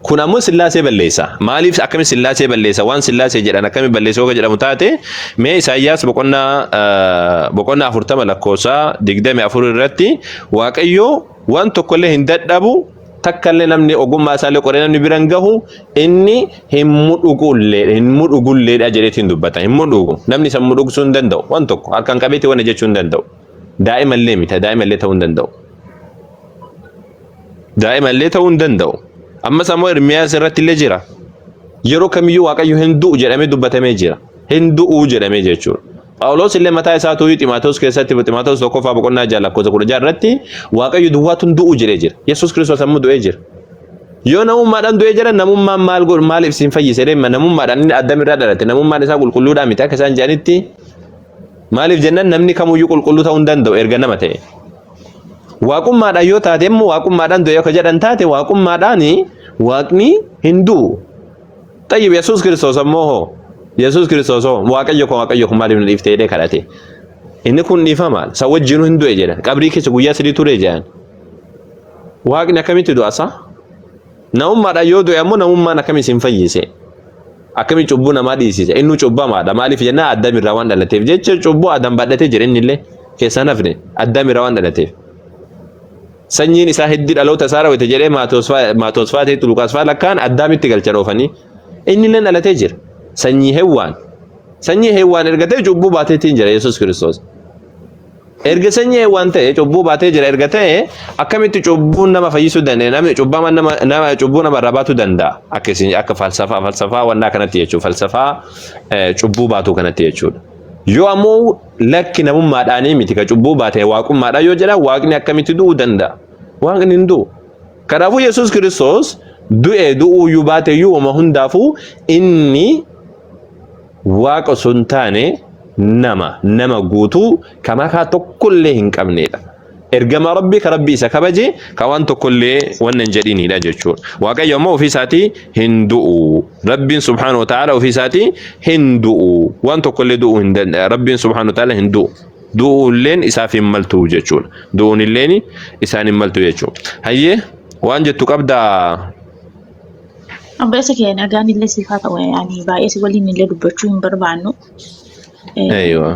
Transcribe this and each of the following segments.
kun ammoo sillaasee balleessa maaliif akkami sillaasee balleessa waan sillaasee jedhan akkami balleessa oga jedhamu taate mee Isaayyaas boqonnaa 40 lakkoofsa 24 irratti waaqayyo waan tokkollee hin dadhabu takkallee namni ogummaa isaallee qoree namni biran gahu inni hin mudhugulleedha jedheetiin dubbata hin mudhugu namni san mudhugsuu hin danda'u waan tokko harkaan qabeetti waan jechuu hin danda'u daa'imallee miti daa'imallee ta'uu hin danda'u daa'imallee ta'uu hin danda'u amma samoo Ermiyaas irratti illee jira yeroo kamiyyuu waaqayyo hin du'u jedhamee dubbatamee jira hin du'u jedhamee jechuudha Phaawulos illee mataa isaatu Ximaatoos keessatti Ximaatoos tokkoffaa boqonnaa 6 lakkoofsa 16 irratti waaqayyo duwwaatuun du'u jedhee jira Yesuus Kiristoos ammoo du'ee jira yoo namummaadhaan du'ee jira namummaan maaliif siin fayyise deema namummaadhaan inni addamirraa dhalate namummaan isaa qulqulluudhaan miti akka isaan jedhanitti maaliif jennaan namni kamuyyuu qulqulluu ta'uu hin danda'u erga nama ta'e waaqummaadhaan yoo taate immoo waaqummaadhaan du'ee akka jedhan taate waaqummaadhaan waaqni hin du'u tayyib Yesuus Kiristoos ammoo Yesuus Kiristoos waaqayyo kun maaliif dhiiftee jedhee kadhate inni kun dhiifama sa wajjin hin du'e jedhan qabrii keessa guyyaa 3 ture jedhan waaqni akkamitti du'asa namummaadhaan yoo du'e ammoo namummaan akkamitti hin fayyise akkamitti cubbuu namaa dhiisise inni cubbamaadha maaliif jennaan addamirraa waan dhalateef jecha cubbuu adam badhatee jira inni illee keessaan hafne addamirraa waan dhalateef sanyiin isaa heddii dhaloota isaa raawwate jedhee Maatoos faatee Luqaas faa lakkaan addaamitti galchan oofanii inni illee dhalatee jira sanyii heewwaan ergatee cubbuu baateetiin jira Yesuus Kiristoos erga sanyii heewwaan ta'e cubbuu baatee jira erga ta'e akkamitti cubbuun nama fayyisuu danda'a namni cubbuu nama irraa baatuu danda'a akka falsafaa wannaa kanatti jechuudha falsafaa cubbuu baatuu kanatti jechuudha yoo ammoo lakki namummaadhaanii miti ka cubbuu baatee waaqummaadhaan yoo jedha waaqni akkamitti du'uu danda'a waaqni hin du'u kanaafuu Yesuus Kiristoos du'uu iyyuu baate iyyuu wama hundaafuu inni waaqa sun taane nama guutuu kamakaa tokkollee hin qabneedha ergama rabbii ka rabbii isa kabaje ka waan tokkollee wannan jedhiniidha jechuudha waaqayyo ammoo ofii isaatii hin du'u rabbiin subhaanahu wa ta'ala ofii isaatii hin du'u waan tokkollee du'uu hin danda'a rabbiin subhaanahu wa ta'ala hin du'u du'uulleen isaaf hin maltu jechuudha du'uunilleen isaan hin maltu jechuudha hayyee waan jettu qabdaa Abba isa keenya nagaan illee siifaa ta'u yaani baay'ee si waliin illee dubbachuu hin barbaannu. Aywa.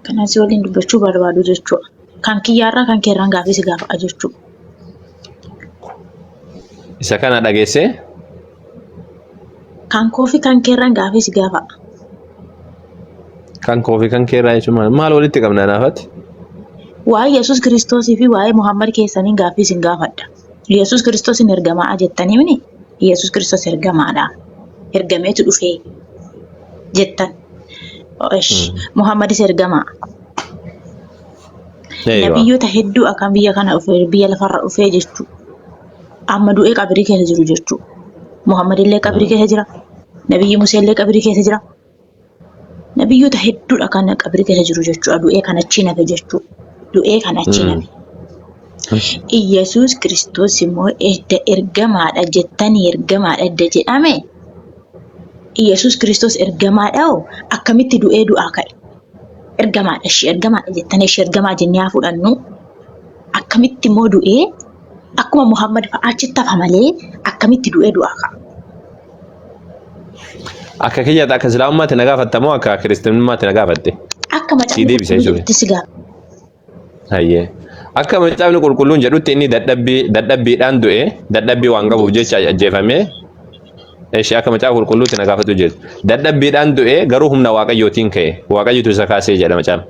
Kana si waliin dubbachuu barbaadu jechuudha. Kan kiyyaarraa kan keerraan gaafii si gaafa'a jechuudha. Isa kana dhageessee? Kan koofi kan keerraan gaafii si gaafa'a. Kan koofi kan keerraa jechuun maal walitti qabna naafatti? Waa'ee Yesuus Kiristoosii fi waa'ee Muhammad keessaniin gaafii si gaafadha. Yesuus Kiristoosin ergamaa jettanii mini? Yesus Kristus ergamaadha. Ergameetu dhufee jettan. Muhammadis ergamaa. Nabiyyoota hedduu akan biyya kana biyya lafarra dhufee jechuudha. Amma du'ee qabrii keessa jiru jechuudha. Muhammad illee qabrii keessa jira. Nabiyyi Musee illee qabrii keessa jira. Nabiyyoota hedduudha kan qabrii keessa jiru jechuudha. Du'ee kan achi nafe jechuudha. Du'ee kan achi nafe. Yesus Kristos immoo ergamaadha jettanii ergamaadha jedhame Yesus Kristos ergamaadha akkamitti du'ee du'aa ka'e ergamaadha jettanii ergamaa jennee fudhannu akkamitti immoo du'ee akkuma Muhammad fa'aa achitti hafa malee akkamitti du'ee du'aa ka'a akka kiyyaata akka islaamummaatti na gaafattamoo akka kiristaanummaatti na gaafatte akka macaafni si gaafa hayyee akka macaafni qulqulluun jedhutti inni dadhabbiidhaan du'e dadhabbii waan qabuuf jecha ajjeefame eeshi akka macaafa qulqulluutti na gaafatu jechuudha dadhabbiidhaan du'e garuu humna waaqayyootiin ka'e waaqayyotu isa kaasee jedha macaafa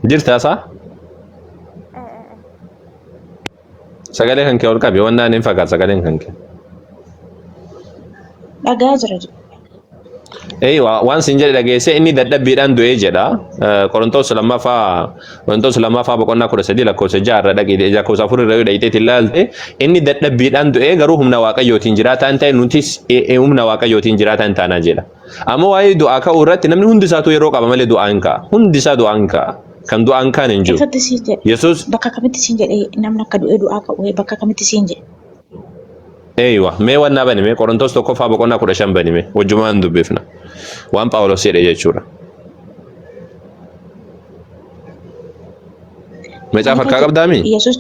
jirtaasaa sagalee kan kee ol qabe waan naan hin fakkaatu sagaleen kan kee dhagaa jira. Waan sin jedhe dhageesse inni dadhabbiidhaan du'ee jedha. Qorontoos lammaffaa boqonnaa 13 lakkoofsa 6 irra dhaqee lakkoofsa 4 irra dhaqeetti ilaalte inni dadhabbiidhaan du'ee garuu humna waaqayyootiin jiraata hin ta'e nutis humna waaqayyootiin jiraata hin taana jedha. Ammoo waa'ee du'aa ka'uu irratti namni hundi isaatu yeroo qaba malee du'aa hin ka'a. Hundi isaa du'aa hin ka'a. Kan du'aa hin kaane hin jiru. Yesuus bakka kamitti siin jedhee namni akka du'ee du'aa ka'u bakka kamitti siin jedhe. Eeywa mee waan nabani mee Qorontoos tokkoffaa boqonnaa 15 bani mee wajjumaan dubbifna waan Phaawulos jedhe jechuudha. Macaafa harkaa qabdaami? Yesuus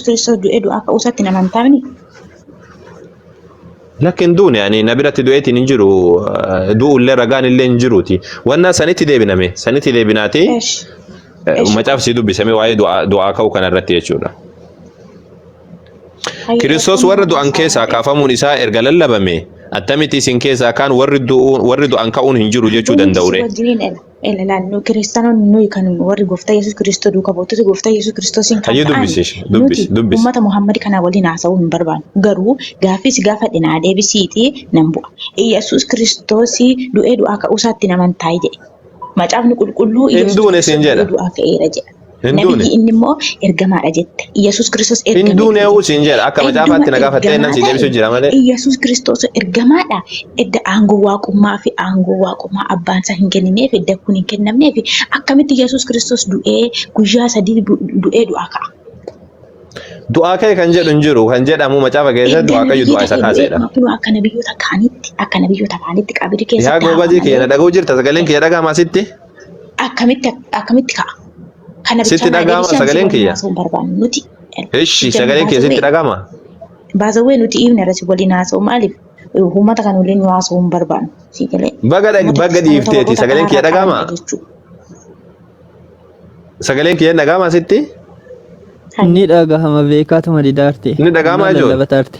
Kiristoos du'ee du'aa ka'uusaatti nama hin taa'ani. Lakkin duune ani na biratti du'eetiin hin jiru du'ullee ragaan illee hin jiruuti. Wanna sanitti deebiname sanitti deebinaati macaaf si dubbisame waa'ee du'aa ka'uu kanarratti jechuudha. Kiristoos warra du'an keessaa kaafamuun isaa erga lallabame attamitti isin keessaa kaan warri du'an ka'uun hin jiru jechuu danda'ure. Naannoo kiristaanonni nuyi kan warri gooftaa Yesuus Kiristoos duukaa buutota gooftaa Yesuus Kiristoosiin kan ta'an nuti uummata Muhammad kanaa waliin haasa'uu hin barbaannu. Garuu gaaffiis gaafa dhinaa deebisiitii nan bu'a. Yesuus Kiristoosii du'ee du'aa ka'uusaatti naman taa'e jedhe. Macaafni qulqulluu Yesuus Kiristoos du'aa ka'eera jedha. Nabiyyi inni immoo ergamaadha jette. Yesuus Kiristoos ergamaadha. Hinduun siin jedha akka macaafaatti na gaafattee nan si deebisuu jira malee. Yesuus Kiristoos ergamaadha. Edda aangoo waaqummaa fi aangoo waaqummaa abbaan isaa hin kennineef edda kun hin kennamneef akkamitti Yesuus Kiristoos du'ee guyyaa 3 du'ee du'aa ka'a. Du'aa ka'e kan jedhu hin jiru kan jedhamu macaafa keessatti waaqayyo du'aa isa kaaseedha. Akka nabiyyoota kaaniitti qabiri keessatti. Yaa goobajii keenya dhaga'uu jirta sagaleen kiyya dhaga'amaa sitti? Akkamitti ka'a. Sitti dhaga'ama sagaleen kiyya? Ishi sagaleen kiyya sitti dhaga'ama? Baasawwee nuti ifne irratti waliin haasa'u maaliif uummata kan waliin haasa'uu hin barbaannu. Baga dhiifteeti sagaleen kiyya dhaga'ama? Sagaleen kiyya dhaga'ama sitti? Ni dhagahama beekatuma didaarte. Ni dhagahama jechuudha. Labatarte.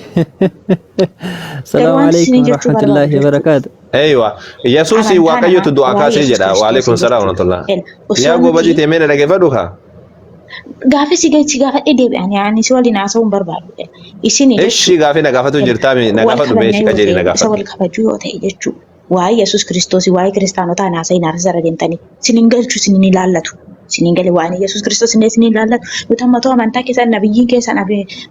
Salaamu alaikum warahmatullahi wabarakatuh. Eeywa Yesuus waaqayyotu du'aa kaasee jedha. Wa alaikum salaam wa rahmatullah. Yaa goobajii teemee na dhaggeeffadhu kaa? Gaafi gaafadhee deebi'anii ani si waliin haasa'uu hin barbaadu. Ishi gaafi na gaafatu jirtaa na gaafadhu mee ishi qajeeli na gaafadhu. Wal kabajuu yoo ta'e jechuudha. Waa'ee Yesuus Kiristoos waa'ee kiristaanotaa haasa'in haasa'ara deemtanii sinin galchu sinin ilaallatu. Sinin galee waan Yesuus Kiristoos illee sinin ilaallatu. Nuti ammatoo amantaa keessan nabiyyiin keessan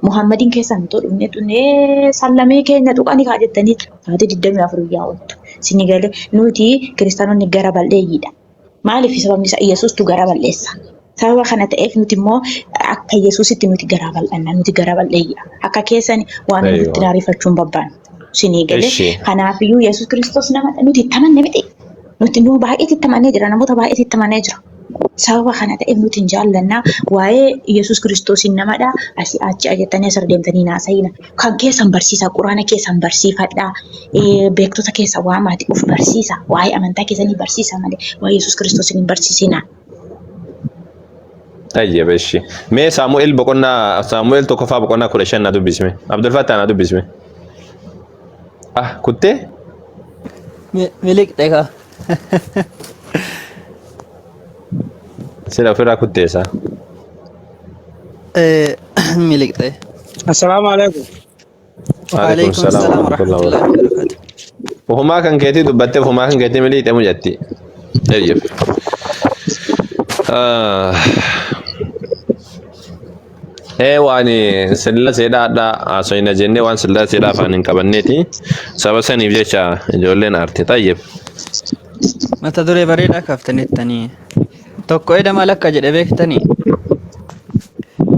Muhammadin keessan nuti dhufnee sallamee keenya tuqanii kaa jettanii sa'aatii 24 guyyaa ooltu. Sinin galee nuti kiristaanonni gara bal'eeyyiidha. Maaliif sababni isaa Yesuustu gara bal'eessa. Sababa kana ta'eef nuti immoo akka Yesuusitti nuti gara bal'anna nuti gara bal'eeyyiidha. Akka keessan waan nuti naarifachuun babbaanu. Sinin galee kanaafiyyuu Yesuus Kiristoos nama nuti itti amanne miti. Nuti nu baay'eetti itti amannee jira namoota baay'eetti itti amannee jira. Sababa kana ta'eef nuti hin jaallannaa waa'ee Yesuus Kiristoosiin namadha asii achi ajettanii asirra deemtanii naasa'ina kan keessan barsiisa quraana keessan barsiifadhaa beektota keessa waamaati of barsiisa waa'ee amantaa keessanii barsiisa malee waa'ee Yesuus Kiristoosiin hin barsiisina. Ayyabeeshi mee Saamu'eel tokkoffaa boqonnaa 15 na dubbisme Abdul Fattah na dubbisme kuttee miliqxe kaa sila ofirraa kutteessa. Miliqxe. Assalaamu alaikum. Waalaikum salaam warahmatullahi wabarakatuh. Ufumaa kan keetii dubbattee ufumaa kan keetii miliqxe mujatti. Eeyyef. Waan silla seedhaadhaa haasofna jennee waan silla seedhaa afaan hin qabanneeti. Saba saniif jecha ijoolleen aarte taayyeef. Mata duree bareedaa kaaftaniittanii. Tokko edama lakka jedhe beektanii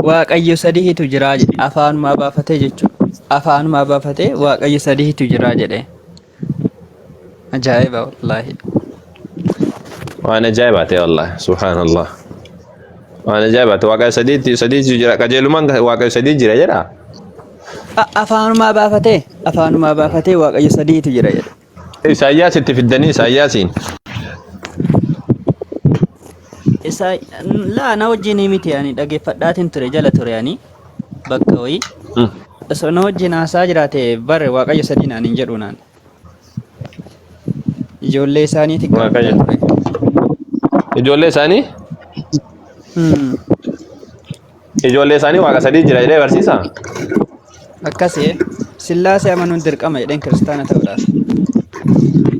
Waaqayyo sadiitu jira jedhe afaanumaa baafatee jechuudha. Afaanumaa baafatee Waaqayyo sadiitu jira jedhe. Ajaa'iba wallaahi. Waan ajaa'iba ta'e wallaahi subhaanallah. Waan ajaa'iba ta'e Waaqayyo sadiitu jira qajeelumaan Waaqayyo sadii jira jedha. Afaanumaa baafatee Waaqayyo sadiitu jira jedhe. Isaayyaas itti fiddanii Isaayyaasiin. Na wajjin miti yaani dhaggeeffadhaatiin ture jala ture yaani bakka wayii osoo na wajjin haasaa jiraate bare Waaqayyo sadii naan hin jedhu naan ijoollee isaaniiti ijoollee isaanii ijoollee isaanii Waaqa sadii jira jedhee barsiisa akkasii Sillaasee amanuun dirqama jedheen kiristaana ta'uudhaaf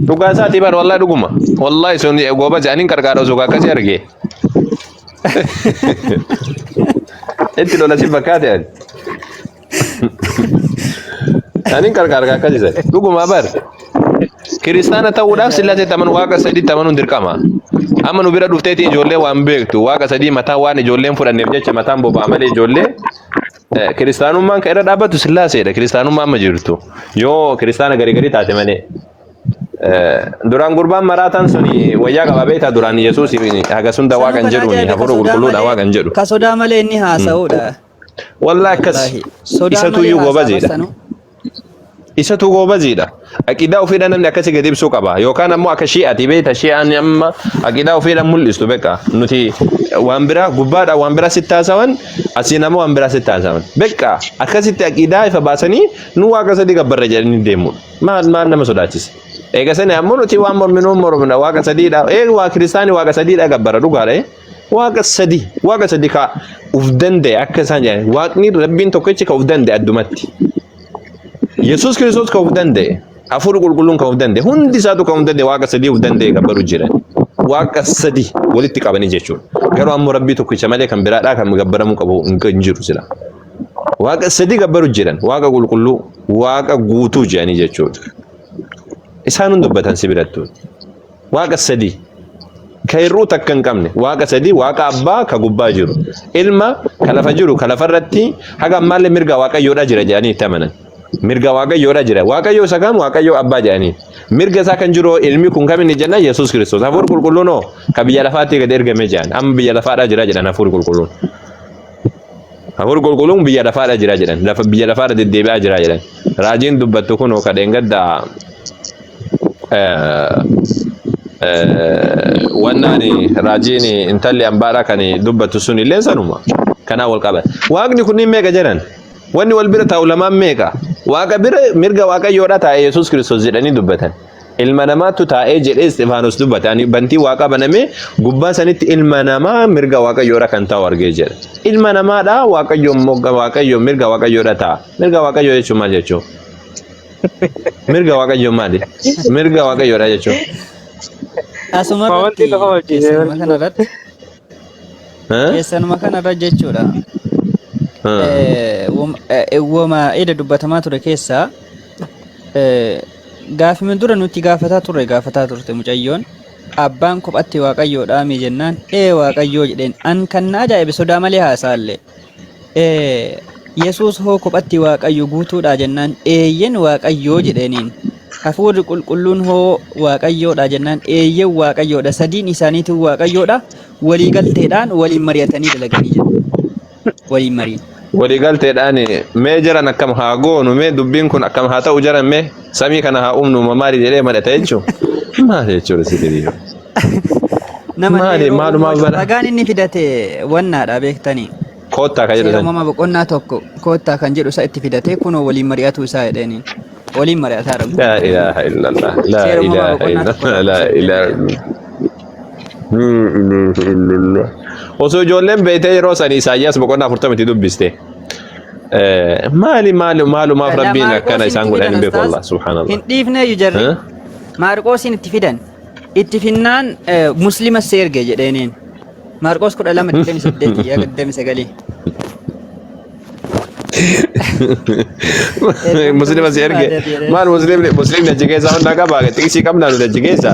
dhugaa isaatii bar wallahi dhuguma wallahi sun gooba jaaniin qarqaara osoo akkasii argee itti lola si fakkaate ani anin qarqaara akkasii sai dhuguma bar kiristaana ta'uudhaaf Sillaasee taman Waaqa sadii tamanuun dirqama amma nu bira dhufteeti ijoollee waan beektu Waaqa sadii mataa waan ijoolleen fudhanneef jecha mataan boba'a malee ijoollee kiristaanummaan kan irra dhaabbatu Sillaaseedha kiristaanummaa amma jirtu yoo kiristaana garii taate malee duraan gurbaan maraataan suni wayyaa qaba beektaa duraan Yesuus haga sunda waaqan jedhuuni hafuura qulqulluudha waaqan jedhu. Ka sodaa malee inni haasa'uudha. Wallahi akkas isatu iyyuu gobaziidha. Isatu gobaziidha. Aqidaa ofiidhaan namni akkasii gadi ibsuu qaba yookaan ammoo akka shi'aati beekta shi'aan amma aqidaa ofiidhaan mul'istu beeka nuti waan biraa gubbaadha waan biraa sitti haasawan asiin ammoo waan biraa sitti haasawan beeka akkasitti aqidaa ifa baasanii nu waaqa sadii gabbarra jedhanii deemu maal nama sodaachise. Eega sani ammoo nuti waan morminuun mormina waaqa sadiidha waa kiristaanii waaqa sadiidha gabbarra dhugaadha waaqa sadii ka uf danda'e akka isaan jedhan waaqni rabbiin tokkichi ka uf danda'e addumatti Yesuus Kiristoos ka uf danda'e hafuurri qulqulluun ka uf danda'e hundi isaatu ka uf danda'e waaqa sadii uf danda'e gabbaru jiran waaqa sadii walitti qabanii jechuudha garuu ammoo rabbii tokkicha malee kan biraadhaa kan gabbaramuu qabu hin jiru sila waaqa sadii gabbaru jiran waaqa qulqulluu waaqa guutuu jedhanii jechuudha. Isaan dubbatan si birattu waaqa sadii ka hir'uu takka hin qabne waaqa sadii waaqa abbaa ka gubbaa jiru ilma ka lafa jiru ka lafarratti haga ammaallee mirga waaqayyoodha jira jedhanii itti amanan mirga waaqayyoodha jira waaqayyoo isa kam waaqayyoo abbaa jedhanii mirga isaa kan jiru ilmi kun kam inni jenna Yesuus Kiristoos hafuurri qulqulluun ka biyya lafaatti gad ergame jedhan amma biyya lafaadha jira jedhan hafuurri qulqulluun hafuurri qulqulluun biyya lafaadha jira jedhan biyya lafaadha deddeebi'aa jira jedhan raajiin dubbattu kun ka dheengadda wannaani raajiin intalli ambaadha kan dubbatu sun illee sanuma kanaa wal qaban waaqni kunniin meeqa jedhan wanni wal bira taa'u lamaan meeqa waaqa bira mirga waaqayyoodha taa'e Yesuus Kiristoos jedhanii dubbatan ilma namaatu taa'ee jedhee Isxifaanos dubbatan bantii waaqa baname gubbaa sanitti ilma namaa mirga waaqayyoodha kan taa'u argee jedha ilma namaadha waaqayyo mirga waaqayyoodha taa'a mirga waaqayyoo jechuun maal jechuun mirga waaqayyoo maali mirga waaqayyoodha jechuun asuma keessanuma kanarra jechuudha wama eda dubbatamaa ture keessaa gaafime dura nuti gaafataa turte mucayyoon abbaan kophatti waaqayyoodha mi jennaan waaqayyoo jedheen an kan na ajaa'ibe sodaa malee haasaallee Yesuus hoo kophatti waaqayyo guutuudha jennaan eeyyen waaqayyoo jedheeniin hafuurri qulqulluun hoo waaqayyoodha jennaan eeyyen waaqayyoodha sadiin isaaniitu waaqayyoodha walii galteedhaan waliin mari'atanii dalaganii jedhu waliin mariin walii galteedhaan mee jiran akkam haa goonu mee dubbiin kun akkam haa ta'u jiran mee samii kana haa uumnu maali jedhee madhata jechuun maal jechuudha sibirii nama ragaan inni fidate wannaadha beektanii koottaa kan jedhu uumama boqonnaa tokko koottaa kan jedhu isa itti fidate kunoo waliin mari'atu isaa jedheeniin waliin mari'ataa dhabu la ilaha illallah la ilaha illallah la ilaha illallah osoo ijoolleen beeytee yeroo sanii Isaayyaas boqonnaa 40 dubbiste maalumaaf rabbiin akkana isaan godhan hin beeku Allah subhanallah hin dhiifne yujarri Maarqoosin itti fidan itti finnaan muslima seerge jedheeniin Marcos 12:28 ya qaddam sagali muslim si erge maal muslim na jigesa onda ka baga tiksi kamna nu jigesa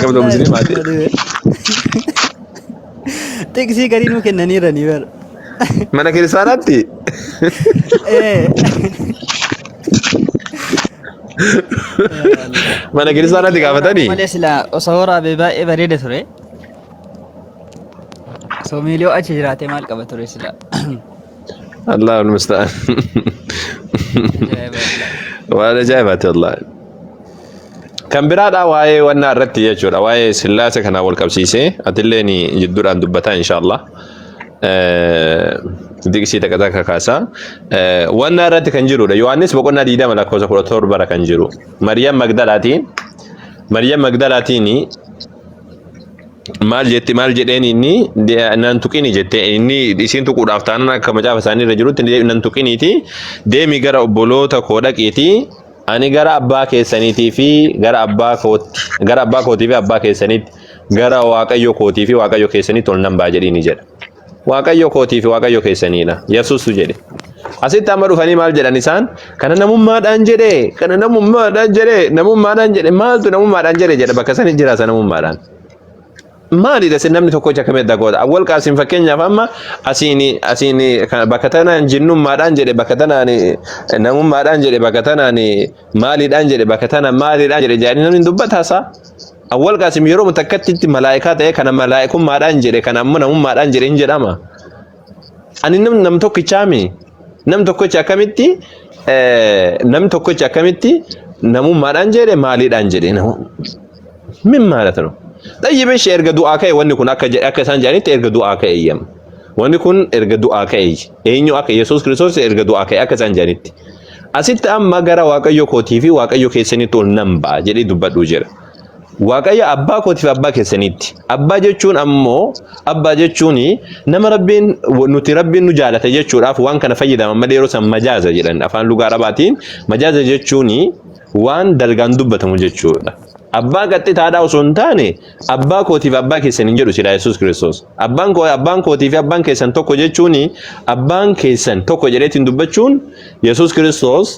kam do muslim ate tiksi gari nu kennani rani bar mana kiristaanatti mana kiristaanatti gaafatanii malee sila osawara be baay'ee bareeda ture Somilio achi jiraatee maal qaba ture sila الله المستعان ولا جايبات الله كم براد واي وانا رتي يجور واي سلاسة كان أول كبسيسة أتلني جدور عند دبتا إن شاء الله ديك سيتا كذا كاسا وانا رتي كان جرو يوانس بقولنا ديدا ملاك وزا كورا تور برا كان جرو مريم مقدلاتيني maal jedheen inni nan tuqini jette inni isin tuquudhaaf taanaan akka macaafa isaanii irra jirutti nan tuqiniiti deemi gara obboloota koo dhaqiiti ani gara abbaa keessaniitii fi gara abbaa kootii fi abbaa keessaniitti gara waaqayyo kootii fi waaqayyo keessaniitti ol nan baa jedhiini jedha waaqayyo kootii fi waaqayyo keessaniidha Yesuusu jedhe asitti amma dhufanii maal jedhan isaan kana namummaadhaan jedhe maaltu namummaadhaan jedhe jedha bakka sanii jiraasa namummaadhaan maali da namni tokkicha kamee dagoota awwal qaasim fakkeenyaaf amma asiini bakka tanaan jinnummaadhaan jedhe bakka tanaan namummaadhaan jedhe bakka tanaan maaliidhaan jedhe bakka tanaan maaliidhaan jedhe jedhanii namni dubbataasa awwal qaasim yeroo mutakkattitti malaa'ikaa ta'e kana malaa'ikummaadhaan jedhe kana ammoo namummaadhaan jedhe hin jedhama ani nam tokkichaami nam tokkicha akkamitti namummaadhaan jedhe maaliidhaan jedhe min maalatano طيب ايش ارجع دعاء كاي واني كون اكا سان جاني ارجع دعاء كاي ايام واني كون ارجع دعاء كاي اينو اكا يسوع كريستوس ارجع دعاء كاي اكا سان جاني اسيت ام مغرا واقيو كوتي في واقيو كيسني تو نمبا جدي دبدو جير واقيا ابا كوتي في ابا كيسنيت ابا جچون امو ابا جچوني نما ربين نوتي ربين نجالته جچون اف وان كان فيدا مديرو سم مجاز جيرن افان لغا رباتين مجاز جچوني وان دلغان دبتمو جچون abbaa gatte taadhaa osoo hin taane abbaa kootiif abbaa keessan hin jedhu sila Yesuus Kiristoos abbaan kootiif abbaan keessan tokko jechuuni abbaan keessan tokko jedheetiin dubbachuun Yesuus Kiristoos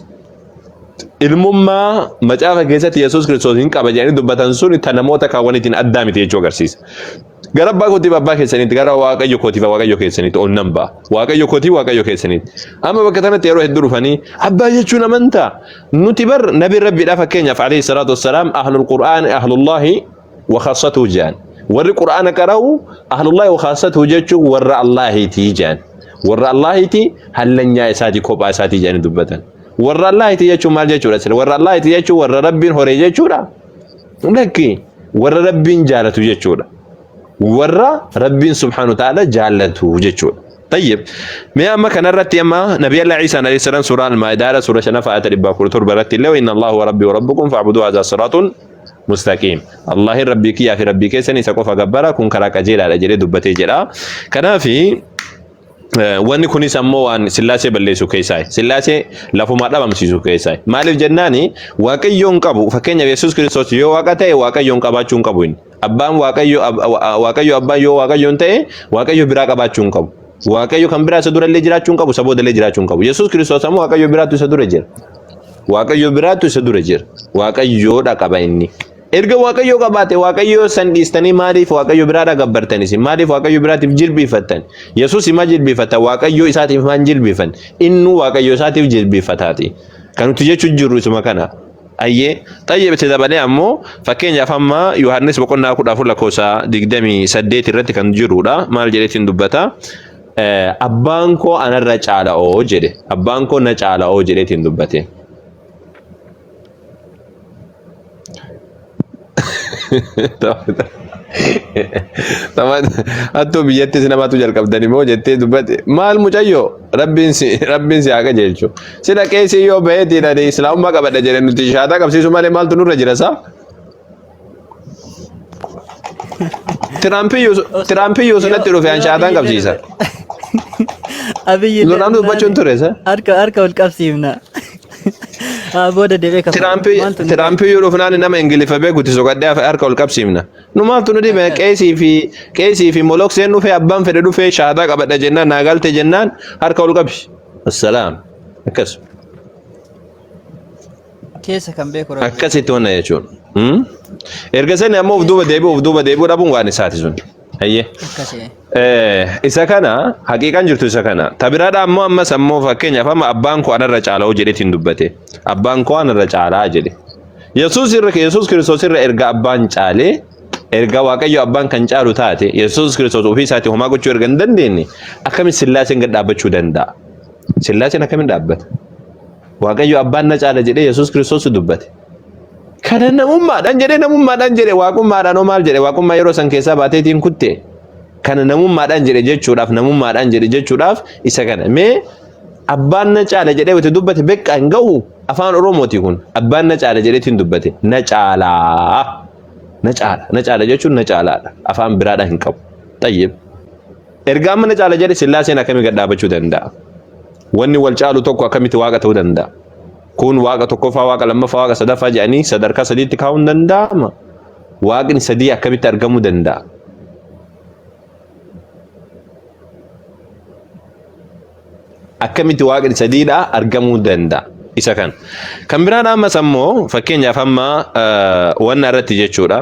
ilmummaa macaafa keessatti Yesuus Kiristoos hin qaba jedhanii dubbatan sun tan namoota kaawwaniitiin addaa miti jechuu agarsiisa. Gara abbaa kootiif abbaa keessaniitti gara waaqayyo kootiif waaqayyo keessaniitti ol nan ba'a. Waaqayyo kootiif waaqayyo keessaniitti. Amma bakka kanatti yeroo hedduu dhufanii abbaa jechuun amantaa nuti bar nabi rabbiidhaa fakkeenyaaf alayhi salaatu wassalaam ahlul qur'aan ahlullaahi wa khassatuhu jaan warri qur'aana qara'u ahlullaahi wa khassatuhu jechuun warra Allaahiti jaan warra Allaahiti hallanyaa isaati kophaa isaati jaanii dubbatan. Warra Allaahiti jechuun maal jechuudha sila warra Allaahiti jechuun warra rabbiin horee jechuudha. Lakki warra rabbiin jaalatu jechuudha. warra rabbiin subhanahu wa ta'ala jaalatu jechuudha. طيب ما أما كان رتي أما نبي الله عيسى عليه السلام سورة المائدة سورة شنفة آية الباكور تربة رتي الله إن الله وربي وربكم فاعبدوه هذا صراط مستقيم الله ربك يا في ربك سني سقف جبارا كن كراك أجيل على جري دبتي جرا كنا في واني كوني سمو وان سلاسة بلسو كيساي سلاسة لفما دام مسيسو كيساي مالف جناني واقع يونكابو فكين يسوع كريستوس يو واقعته واقع يونكابا چونكابوين أبان واقع أبان يو واقع يونته واقع يبراك أبا چونكابو واقع يو كمبرا سدورة لجرا چونكابو سبو دل لجرا چونكابو يسوع كريستوس سمو واقع يبرا تو سدورة جر واقع يبرا تو سدورة جر واقع يو دا كابيني erga waaqayyo qabaate waaqayyo san dhiistanii maaliif waaqayyo biraadha gabbartanis maaliif waaqayyo biraatiif jilbiifatan yesuus ima jilbiifata waaqayyo isaatiif maan jilbiifan innu waaqayyo isaatiif jilbiifataati kan nuti jechuu jirru isuma kana ayyee xayyibte dabalee ammoo fakkeenyaaf amma yohannis boqonnaa 14 lakkoofsa 28 irratti kan jirudha maal jedheetiin dubbata abbaan koo anarra caala'oo jedhe abbaan koo na caala'oo jedheetiin dubbate Taman atto biyyatti sinamatu jalqabdani moo jettee dubbate maal mucayyo rabbiin si haqa jechu sida qeesii yoo baheeti dha islaamummaa qabadha jedhe nuti shaataa qabsiisu malee maaltu nurra jira saa Tiraampiyyuu sanatti dhufe an shaataan qabsiisa abiyyi lolaamtu dubbachuun ture sa harka ol qabsiifna booda deebee kafa Tiraampiyyuu dhufnaan nama ingilifa beekuti soqadhee harka ol qabsiifna nu maaltu nu dhibe qeesii fi molokseen dhufe abbaan fedhe dhufe shaataa qabadha jennaan naagalte jennaan harka ol qabsi assalaam akkas keessa kan beeku akkasitti wanna jechuun erga sani ammoo uf duuba deebi'uu dhabuun waan isaati sun ayyee isa kana haqiiqaan jirtu isa kana tabiraadha ammoo ammas ammoo fakkeenyaaf amma abbaan koo anarra caala'oo jedheetiin dubbate abbaan koo anarra caalaa jedhe Yesuus Kiristoos irra erga abbaan caalee erga waaqayyo abbaan kan caalu taate Yesuus Kiristoos ofii isaatii homaa gochuu erga hin dandeenye akkamitti sillaaseen gad dhaabbachuu danda'a sillaaseen akkamitti dhaabbata waaqayyo abbaan na caala jedhee Yesuus Kiristoos dubbate kana namummaadhaan jedhee waaqummaadhaan maal jedhe waaqummaa yeroo san keessaa baateetiin kutte kana namummaadhaan jedhe jechuudhaaf isa kana mee abbaan na caala jedhee wati dubbate beekaa hin gahu afaan oromooti kun abbaan na caala jedheetiin dubbate na caala jechuun na caalaadha afaan biraadhaan hin qabu tayyib erga amma na caala jedhe sillaaseen akkamii gad dhaabachuu danda'a wanni wal caalu tokko akkamitti waaqa ta'uu danda'a kun waaqa tokkoffaa waaqa lammaffaa waaqa sadaffaa jedhanii sadarkaa sadiitti kaa'uu hin danda'ama waaqni sadii akkamitti argamuu danda'a akkamitti waaqni sadiidha argamuu danda'a isa kan biraan ammas ammoo fakkeenyaaf amma wanna irratti jechuudha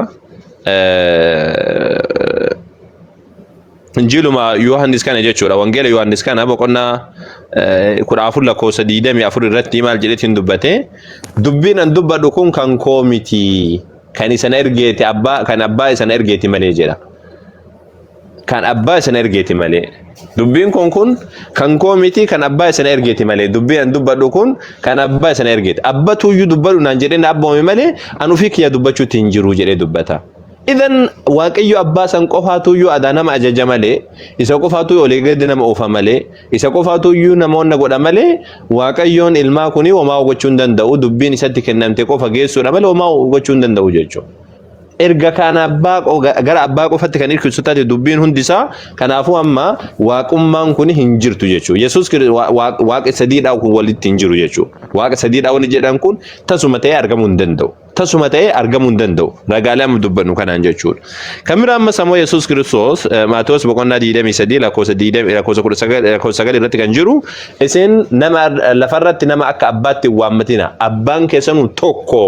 إنجيل ما يوحنس كان يجتشورا وانجيل يوحنس كان أبو قلنا كنا أفر لك وسديدة مي أفر الرتي مال جلتين دبته دبين أن دب دكون كان كوميتي كان يسنرجيتي أبا كان أبا يسنرجيتي مالجرا كان أبا يسنرجيتي مالي دبين كون كان كوميتي كان أبا يسنرجيتي مالي دبين أن دب دكون كان أبا يسنرجيت أبا تو يدبر نانجرين أبا مالي أنو فيك يا دبتشو تنجرو جري دبتا إذن واقعي أباسا قفاتو يو أدانا ما أجاجا مالي إسا قفاتو يو لغدنا ما أوفا مالي إسا قفاتو يو نمون نقود مالي واقعيون إلما كوني وما وقچون دندو دبين إسا تكنمتي قفا جيسو مالي وما وقچون دندو جيجو erga kana gara abbaa qofatti kan hirkisu taate dubbiin hundisaa kanaafuu amma waaqummaan kun hin jirtu jechuudha. Yesuus waaqa sadiidha kun walitti hin jiru jechuudha. Waaqa sadiidha wani jedhan kun tasuma ta'ee argamuu hin danda'u. Tasuma ta'ee argamuu hin danda'u. Ragaalee amma dubbannu kanaan jechuudha. Kan biraa amma sammuu Yesuus Kiristoos Maatewos boqonnaa 23 lakkoofsa 19 irratti kan jiru isin nama lafarratti nama akka abbaatti waammatina. Abbaan keessanuu tokko.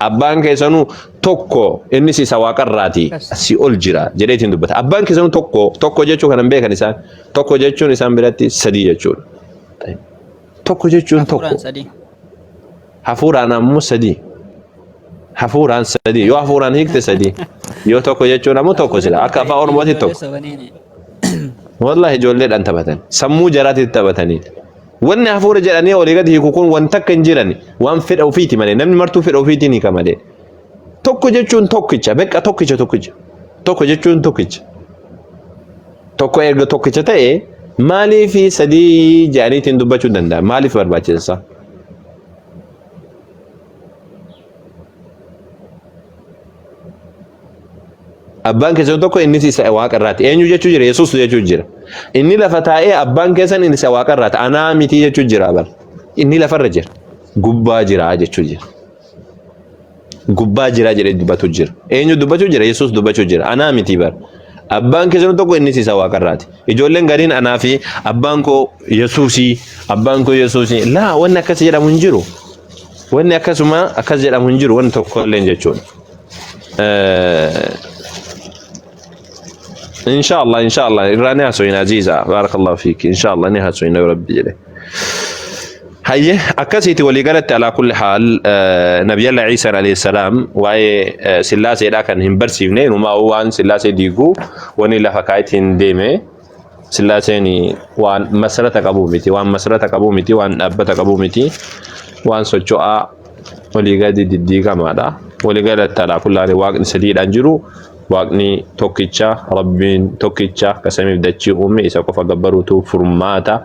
Abbaan keessanuu tokko innis isa waaqarraati si ol jira jedheetiin dubbata. Abbaan keessanuu tokko jechuun kan hin beekan isaan tokko jechuun isaan biratti sadii jechuudha. Tokko jechuun tokko. Hafuuraan ammoo sadii. Hafuuraan sadii yoo hafuuraan hiikte sadii yoo tokko jechuun ammoo tokko sila akka afaan Oromootti tokko. Wallahi ijoolleedhaan taphatan sammuu jaraatitti taphatanii. Wanni hafuura jedhanii olii gadi hiiku kun wanta akka hin jiran waan fedha ofiiti malee namni martuu fedha ofiitiin hiika malee. Tokko jechuun tokkicha beekaa tokkicha. Tokko jechuun tokkicha. Tokko erga tokkicha ta'e maaliif sadii jedhaniitiin dubbachuu danda'a? Maaliif barbaachisa? Abbaan keessan tokko innis isa waaqarraati. Eenyu jechuu jira? Yesuus jechuu jira. Inni lafa taa'ee abbaan keessan inni isa waaqarraati. Anaa miti jechuu jira bar. Inni lafarra jira. Gubbaa jira jechuu jira. Gubbaa jira jedhee dubbatu jira. Eenyu dubbachuu jira? Yesuus dubbachuu jira. Anaa miti bar. Abbaan keessan tokko innis isa waaqarraati. Ijoolleen gariin anaa fi abbaan koo Yesuusii, abbaan koo Yesuusii. Laa wanni akkas jedhamu hin jiru. Wanni akkasuma akkas jedhamu hin jiru wanni tokko illee jechuudha. إن شاء الله إيرانيا سوينا عزيزة بارك الله فيك إن شاء الله نها سوينا يا رب جل هي أكسيتي ولي قالت على كل حال نبي الله عيسى عليه السلام وعي سلاسة دا كان هم برسيفنين وما هو عن سلاسة ديقو وني لفكايتين ديمي سلاسة ني وان مسرتك أبو متي وان أبتك أبو متي وان سوچوا ولي قالت ديقا مادا ولي قالت على كل حال واقع سديد أنجرو waaqni tokkicha rabbiin tokkicha kasamiif dachii uume isa qofa gabbaruutu furmaata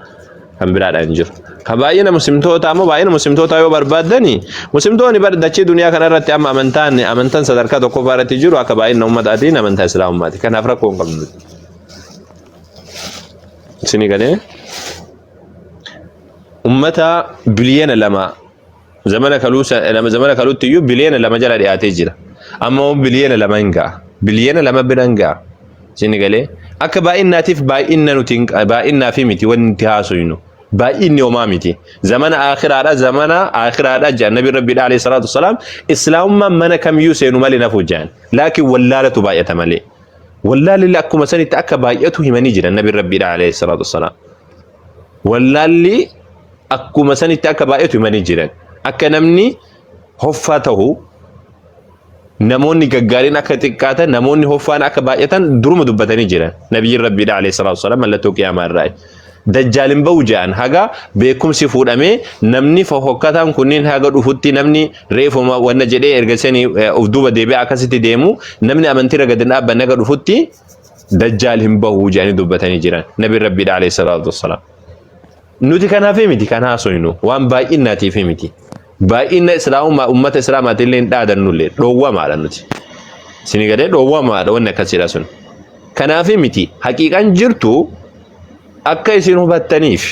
kan biraadhaan jiru. Ka baay'ina muslimtoota ammoo baay'ina muslimtoota yoo barbaaddani muslimtoonni bar dachii duniyaa kana irratti amma amantaan sadarkaa tokko irratti jiru akka baay'ina ummataatiin amantaa islaamummaati. Kanaaf rakkoo hin qabnu. Isinii galee ummata biliyeena lama zamana kaluutti iyyuu biliyeena lama jala dhiyaatee jira. Amma biliyeena lama hin ga'a. Biliyeena lama biraan ga'a. Isinii galee akka baay'innaatiif baay'innaa fi miti wanti haasofnu baay'inni homaa miti. Zamana akhiraadha jedhan nabi rabbiidha alayhi salaatu wasalaam islaamummaan mana kamiyyuu seenu malee nafu jedhan laakiin wallaalatu baay'ata malee. Wallaalli akkuma sanitti akka baay'atu himanii jiran nabi rabbiidha alayhi salaatu wasalaam. Wallaalli akkuma sanitti akka baay'atu himanii jiran akka namni hoffaa ta'u namoonni gaggaariin akka xiqqaatan namoonni hoffaan akka baay'atan duruma dubbatanii jiran nabiyyiin rabbiidha alayhi salaatu wasalaam mallattoo qiyaamaa irraa dajjaalin ba'u jedhan haga beekumsi fuudhamee namni fofokkataan kunniin haga dhufutti namni reefuma wanna jedhee ergasanii of duuba deebi'ee akkasitti deemu namni amantii gad hin dhaabbanne haga dhufutti dajjaal hin bahu jedhanii dubbatanii jiran nabiyyiin rabbiidha alayhi salaatu wasalaam. Nuti kanaaf miti kan haasofnu waan baay'innaatiif miti. Baay'ina islaamummaa ummata islaamaatiin illee hin dhaadannullee dhoowwamaadha nuti. Isinii galee dhoowwamaadha wanni akkasiidha sun. Kanaaf miti haqiiqaan jirtu akka isin hubattaniif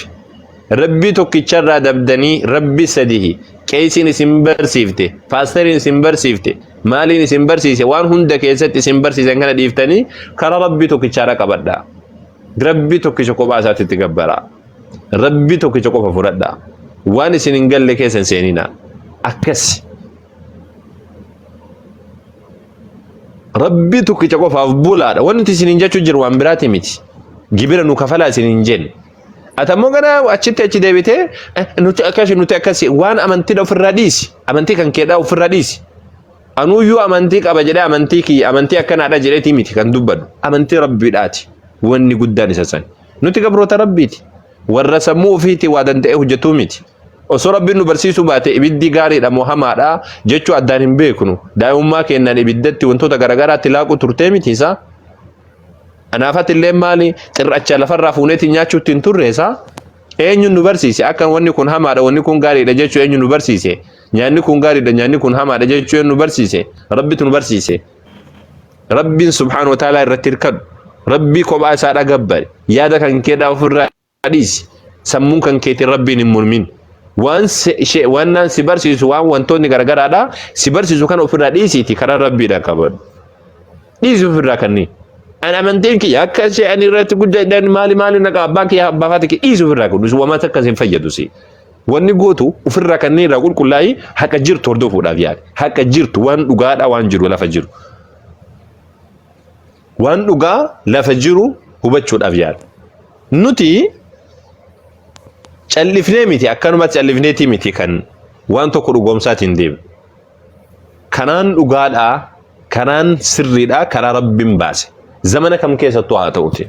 rabbi tokkicharraa dabdanii rabbi sadihi qeesiin isin barsiifte paastariin isin barsiifte maaliin isin barsiise waan hunda keessatti isin barsiisan kana dhiiftanii karaa rabbi tokkicharra qabadhaa. Rabbi tokkicha kophaa isaatti gabbara. Rabbi tokkicha qofa fudhadhaa. Waan isin hin galle keessan seenina akkas rabbi tokkicha qofaaf bulaadha wanti isin hin jechuu jiru waan biraati miti gibira nu kafalaa isin hin jenne. Atammoo gara achitti achi deebitee nuti akkasi waan amantii ofirraa dhiisi. Amantii kan keedhaa ofirraa dhiisi. Anuyyuu amantii qaba jedhee amantii kiyya amantii akkanaadha jedheetii miti kan dubbadu. Amantii Rabbiidhaati. Wanni guddaan isa san. Nuti gabroota Rabbiiti. Warra sammuu ofiitii waa danda'ee hojjetuu miti. Osoo Rabbiin nu barsiisuu baate ibiddi gaariidha moo hamaadha jechuu addaan hin beeknu. Daa'imummaa keenyaan ibiddatti wantoota garaagaraatti laaqu turtee miti isaa. Anaafatti illee maali xirracha lafarraa fuuneetiin nyaachuutti hin turre isaa. Eenyuun nu barsiise akka wanni kun hamaadha wanni kun gaariidha jechuu eenyuun nu barsiise. Nyaanni kun gaariidha nyaanni kun hamaadha jechuu eenyuun nu barsiise. Rabbitu nu barsiise. Rabbiin subhaanahu wa ta'aalaa irratti hirkadhu. Rabbii kophaa isaa dhagabbare. Yaada kan keedhaa ofirraa dhiisi. Sammuun kan keetiin Rabbiin hin mormin. Waan si barsiisu waan wantoonni garagaraadha si barsiisu kan ofirraa dhiisiiti karaa Rabbiidha qabadhu. Dhiisi ofirraa kanneen. Ani amantiin kiyya akka ishee ani irratti guddaadhaan maali naqa abbaan kiyya abbaafaati kiyya dhiisi ofirraa godhu wamata akkas hin fayyadu si. Wanni gootu ofirraa kanneen irraa qulqullaa'ii haqa jirtu hordofuudhaaf yaade. Haqa jirtu waan dhugaadha waan jiru lafa jiru. Waan dhugaa lafa jiru hubachuudhaaf yaade. Nuti callifnee miti akkanumatti callifneetii miti kan waan tokko dhugoomsaatiin deemu. Kanaan dhugaadhaa kanaan sirriidhaa karaa Rabbiin baase. Zamana kam keessattuu haa ta'uti.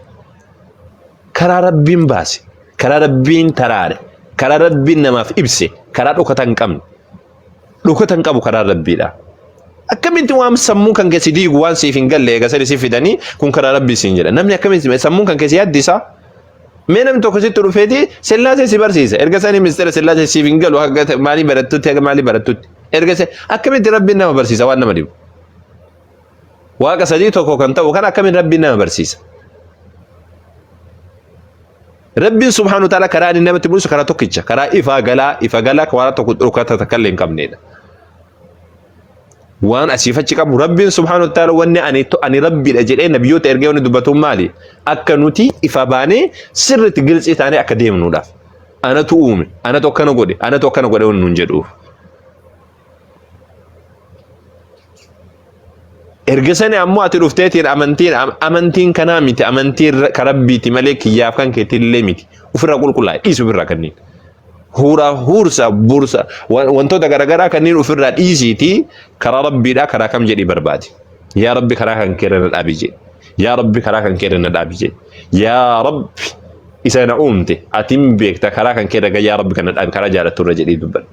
Karaa Rabbiin baase. Karaa Rabbiin taraare. Karaa Rabbiin namaaf ibse. Karaa dhokata hin qabne. Dhokata hin qabu karaa Rabbiidha. Akkamitti waan sammuu kan keessi diigu waan siif hin galle eega sadii fidanii kun karaa Rabbii siin jedha. Namni akkamitti sammuu kan keessi yaaddisa. Mee namni tokko sitti dhufeeti sillaasee si barsiisa. Erga sanii ministeera sillaasee siif hin galu maalii barattutti maalii barattutti. Erga akkamitti Rabbiin nama barsiisa waan nama dhibu. Waaqa sadii tokko kan ta'u kan akkamitti Rabbiin nama barsiisa. Rabbiin subhaanahu wa ta'ala karaa inni namatti mul'isu karaa tokkicha karaa ifa galaa waan tokko dhukata takka illee hin qabneedha. Waan asiifachi qabu Rabbiin subhaanahu wa ta'ala wanni ani Rabbiidha jedhee nabiyyoota ergee wanni dubbatuun maali? Akka nuti ifa baanee sirriitti gilxii taanee akka deemnuudhaaf. Anatu uume, anatu akkana godhe wanni nuun jedhuuf. Erga sani ammoo ati dhufteetiin amantiin kanaa miti amantiin karabbiiti malee kiyyaaf kan keetillee miti. Ofirraa qulqullaa'e dhiisi ofirraa kanneen. Huursa bursa wantoota garaagaraa kanneen ofirraa dhiisiiti karaa Rabbiidhaa karaa kam jedhii barbaade. Yaa Rabbi karaa kan keerra na dhaabi jedhe. Yaa Rabbi karaa kan keerra na dhaabi jedhe. Yaa Rabbi isa na uumte atiin beekta karaa kan keerra yaa Rabbi kana dhaabi karaa jaalattu irra jedhii dubbadha.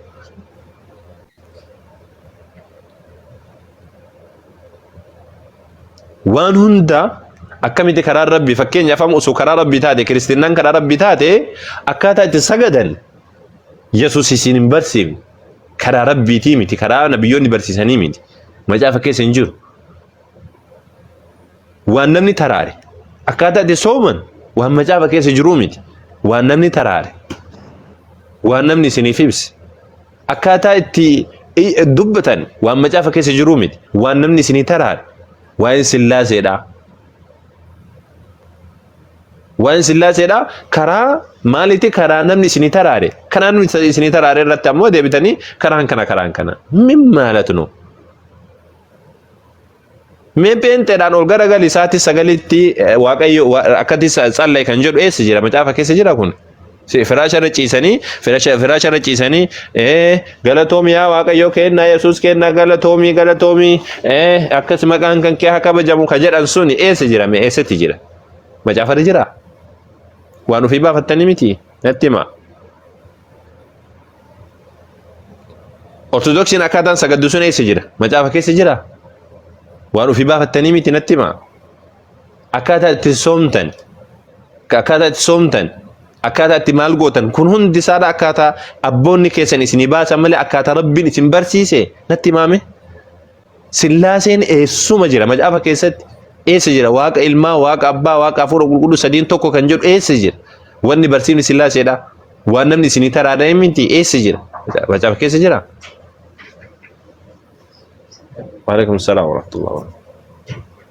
Waan hunda akkamitti karaa Rabbii fakkeenyaaf amma osoo karaa Rabbii taate kiristinnaan karaa Rabbii taate akkaataa itti sagadan Yesuus isin hin barsiifne karaa Rabbiitii miti karaa nabiyyoonni barsiisanii miti macaafa keessa hin jiru. Waan namni taraare akkaataa itti sooman waan macaafa keessa jiruu miti waan namni taraare waan namni isiniif ibse akkaataa itti dubbatan waan macaafa keessa jiruu miti waan namni isinii taraare. Waan sillaaseedha. Waan sillaaseedha karaa maaliiti karaa namni isinii taraare. Karaa namni isinii taraare irratti ammoo deebitanii karaan kana. Min maalatu mee peenteedhaan ol garagali isaatti sagalitti waaqayyo akkatti tsallaye kan jedhu eessa jira macaafa keessa jira kun. Firaasha irra ciisanii galatoomi yaa waaqayyo kennaa Yesuus kennaa galatoomi akkas maqaan kan kee haa kabajamu ka jedhan suni eessa jira mee eessatti jira macaafa jira waan ofii baafattanii miti natti hima. Ortodoksiin akkaataan sagaddu sun eessa jira macaafa keessa jira waan ofii baafattanii miti natti hima. Akkaataa itti soomtan akkaataa itti maal gootan kun hundi isaadha akkaataa abboonni keessan isinii baasan malee akkaataa Rabbiin isin barsiise natti himame. Sillaaseen eessuma jira macaafa keessatti eessa jira waaqa ilmaa waaqa abbaa waaqa hafuura qulqulluu sadiin tokko kan jedhu eessa jira wanni barsiifni sillaaseedha waan namni isinii taraadha miti eessa jira macaafa keessa jira. Waalaikum salaam wa rahmatullah.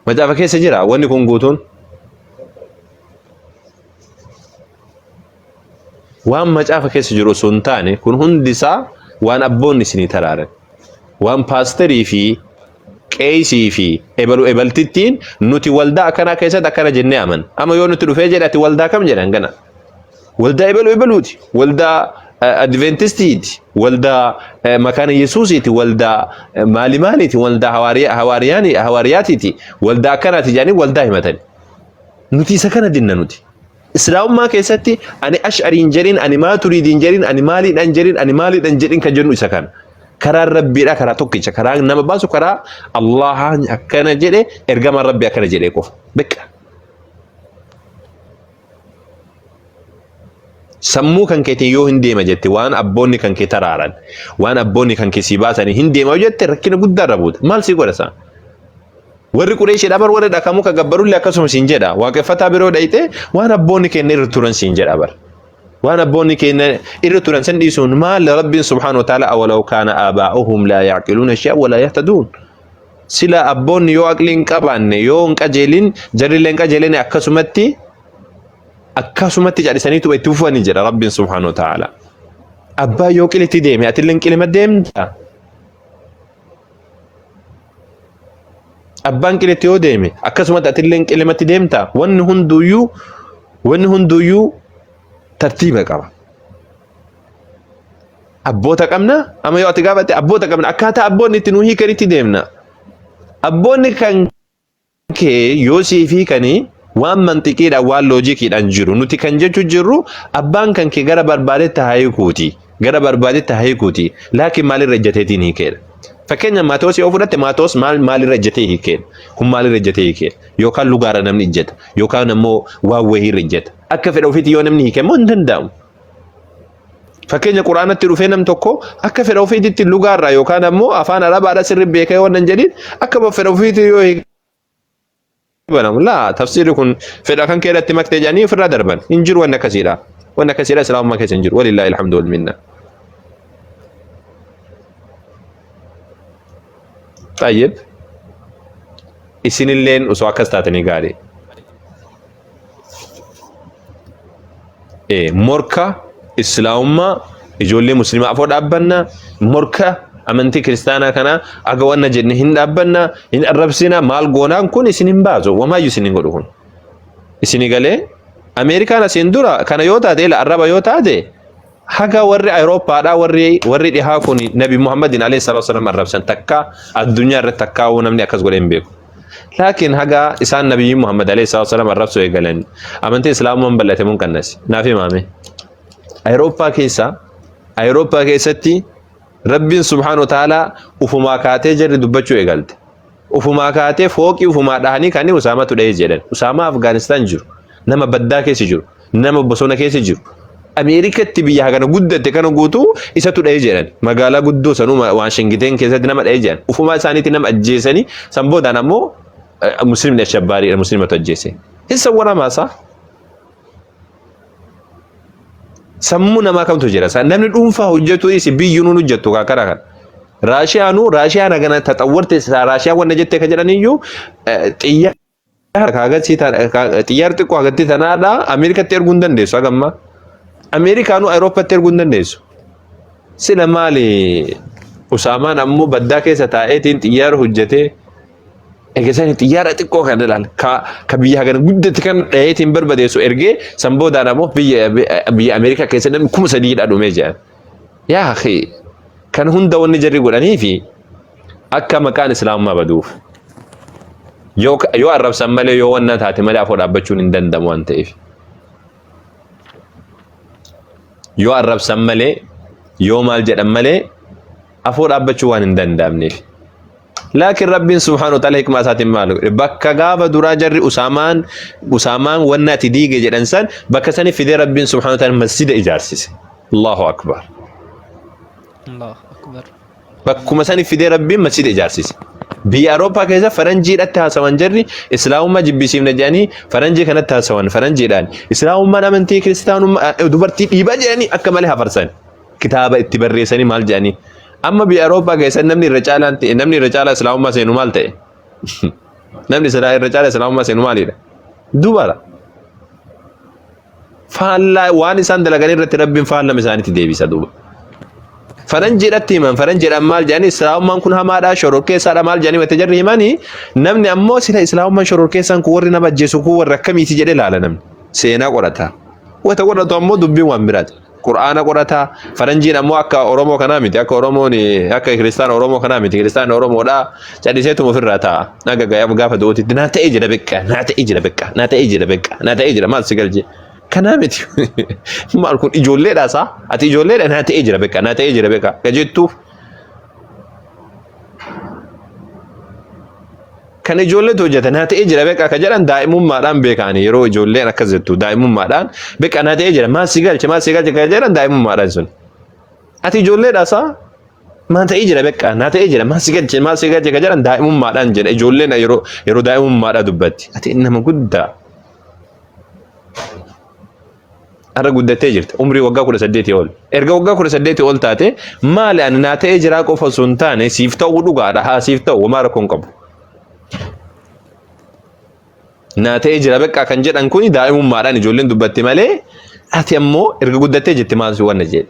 Macaafa keessa jira wanni kun guutuun. Waan macaafa keessa jiru osoo hin taane kun hundi isaa waan abboonni isinii taraaran waan paasterii fi qeesii fi ebalu ebaltittiin nuti waldaa akkanaa keessatti akkana jennee aman. Amma yoo nuti dhufee jedhati waldaa kam jedhan gana? Waldaa ebalu ebaluuti. Waldaa Adventistiiti. Waldaa makaana Yesuusiiti. Waldaa maali maaliiti. Waldaa hawaariyaatiiti. Waldaa akkanaati jedhanii waldaa himatani. Nuti isa kana dinna nuti. Islaamummaa keessatti ani ash'ariin jedhin, ani maaturiidiin jedhin, ani maaliidhaan jedhin, ani maaliidhaan jedhin kan jennu isa kana. Karaa Rabbiidha, karaa tokkicha, karaa nama baasu karaa Allahaan akkana jedhe, ergamaan Rabbi akkana jedhee qofa. Beqa. Sammuu kan keetiin yoo hin deema jette waan abboonni kan kee taraaran, waan abboonni kan kee si baasanii hin deema jette rakkina guddaa irra buuta. Maal si godha sana? Warri Qureeshidha bar warri dhakamu ka gabbarullee akkasuma siin jedha. Waaqeffataa biroo dhayite waan abboonni keenya irra turan siin jedha bar. Waan abboonni keenya irra turan san dhiisuun maal Rabbiin subhaanahu wa ta'ala awalaw kaana aabaa'uhum laa ya'qiluuna shay'an wa laa yahtaduun. Sila abboonni yoo aqli hin qabaanne yoo hin qajeelin jarrillee hin qajeelin akkasumatti jedhisaniitu itti fufanii jedha Rabbiin subhaanahu wa ta'ala. Abbaa yoo qilitti deeme atillee qilima deemta. Abbaan qilitti yoo deeme akkasumatti atillee qilimatti deemta. Wanni hunduyyuu tartiiba qaba. Abboota qabna amma yoo ati gaafatte abboota qabna akkaataa abboonni itti nuu hiikanitti deemna. Abboonni kan kee yoo siifii kanii waan mantiqiidhaan waan loojikiidhaan jiru nuti kan jechuu jirru abbaan kan kee gara barbaadetti haa hiikuuti laakiin maalirra ejjateetiin hiikeedha. Fakkeenya Maatoos yoo fudhatte Maatoos maalirra ejjatee hiikeedha? Kun maalirra ejjatee hiikeedha? Yookaan lugaara namni ejjata yookaan ammoo waan wahiirra ejjata. Akka fedha ofiitti yoo namni hiike immoo hin danda'amu. Fakkeenya Quraanatti dhufee nam tokko akka fedha ofiitti lugaarraa yookaan ammoo afaan Arabaadhaa sirrii beekee waan hin jedhin akka fedha ofiitti yoo hiike لا تفسير يكون في الأخير كده تمكت يعني في الرادر بن ينجر وانا كثيرا سلام ما كيس ينجر ولله الحمد والمنة. طيب السن اللين وسواك استاتني قالي مركا إسلام يجولي مسلمة أفضل أبنا مركا amantii kiristaanaa kana aga wanna jenne hin dhaabbanna hin arrabsina maal goonaan kun isin hin baasu wamaayyuu isin hin godhu kun isin galee Ameerikaan asiin dura kana yoo taate la arraba yoo taate haga warri Awurooppaadhaa warri dhihaa kun Nabi Muhammadin alayhi salaatu wasallam arrabsan takka addunyaa irratti takka namni akkas godhe hin beeku. Laakiin haga isaan Nabi Muhammad alayhi salaatu wasallam arrabsuu eegalan amantii islaamumaan bal'ate mun kannas naaf himaame. Awurooppaa keessatti Rabbiin subhaanahu wa ta'ala ufumaa kaatee jarri dubbachuu eegalte. Ufumaa kaatee fooqii ufumaa dhahanii kan Usaamatu dhahee jedhan. Usaamaa Afgaanistaan jiru. Nama baddaa keessa jiru. Nama bosona keessa jiru. Ameerikatti biyya kana guddatte kana guutuu isatu dhahee jedhan. Magaalaa guddoo sanuu Waashingiteen keessatti nama dhahee jedhan. Ufumaa isaaniitti nama ajjeesanii san boodaan ammoo muslimni ashabbaariidha muslimatu ajjeese. Isa waramaasa. Sammuu namaa kamtu jira. Namni dhuunfaa hojjetu isi biyyuun hojjetu kakara kan. Raashiyaan hagana taxawwarte Raashiyaan wanna jette kan jedhaniyyuu xiyyaara xiqqoo hagatti tanaadha Ameerikatti erguu hin dandeessu hagamma. Ameerikaanuu Awurooppatti erguu hin dandeessu. Sila maali Usaamaan ammoo baddaa keessa taa'eetiin xiyyaara hojjetee eegasanii xiyyaara xiqqoo kan ilaal ka biyya hagana guddatti kan dhaheetiin barbadeessu ergee san boodaan ammoo biyya Ameerikaa keessa namni 3,000 dhumee jedhan. Yaa akhi kan hunda wanni jarri godhanii fi akka maqaan islaamummaa baduuf yoo arrabsan malee yoo wanna taate malee afoo dhaabbachuun hin danda'amu waan ta'eef. Yoo arrabsan malee yoo maal jedhan malee afoo dhaabbachuu waan hin danda'amneef. لكن ربي سبحانه وتعالى حكمة ساتين مالو بكا غافا درا جري أسامان ونا تديجي جد إنسان بكا سني في دي ربي سبحانه وتعالى مسجد إجارسيس الله أكبر بكا مساني في دي ربي مسجد إجارسيس بي أوروبا كذا فرنجي أتها سوان جري إسلام ما جب بيسيم نجاني فرنجي كانت تها سوان فرنجي دان إسلام ما نمنتي كريستيان دبرتي إيبا جاني أكملها فرسان كتابة اتبري سني مال جاني أما بأوروبا كيسا نمني رجال إسلام ما سينو مالته نمني رجال إسلام ما سينو مالي دوبارا فالله واني سان دلغاني رتي ربين فالله مساني تديبي سدوبا faranjii dhatti himan faranjiidhaan maal jedhani islaamummaan kun hamaadha shororkeessaadha maal jedhani wata jarri himani namni ammoo sila islaamummaan shororkeessaan kun warri nama ajjeesu kun warra akkamiiti jedhe laala namni seenaa qorata wata qoratu ammoo dubbiin waan biraati qur'aana qorata faranjiin ammoo akka oromoo kanaa miti akka oromoon akka kiristaana oromoo kanaa miti kiristaana oromoodha cadhiseetuma ofirraa ta'a naga gaafa du'uutitti naa ta'ee jira beekaa naa ta'ee jira beekaa naa ta'ee jira beekaa naa ta'ee jira maal si galje kanaa miti maal kun ijoolleedhaasaa ati ijoolleedha naa ta'ee jira beekaa naa ta'ee jira beekaa gajettuuf kan ijoollee hojjeta naa ta'ee jira beekaa ka jedhan daa'imummaadhaan beekani yeroo ijoolleen akkas jettu daa'imummaadhaan beekaa naa ta'ee jira maal si galche ka jedhan daa'imummaadhaan sun ati ijoolleedhaasaa maa ta'ee jira beekaa naa ta'ee jira maal si galche ka jedhan daa'imummaadhaan jedha ijoolleen yeroo daa'imummaadhaa dubbatti ati nama guddaa arra guddattee jirta umrii waggaa 18 ol erga waggaa 18 ol taate maali ani naa ta'ee jira qofa osoo hin taane siif ta'uu dhugaadha haa siif ta'u wamaa rakkoon qabu naa ta'ee jira beekaa kan jedhan kuni daa'imummaadhaan ijoolleen dubbatti malee ati ammoo erga guddattee jirti maal si wanna jedhe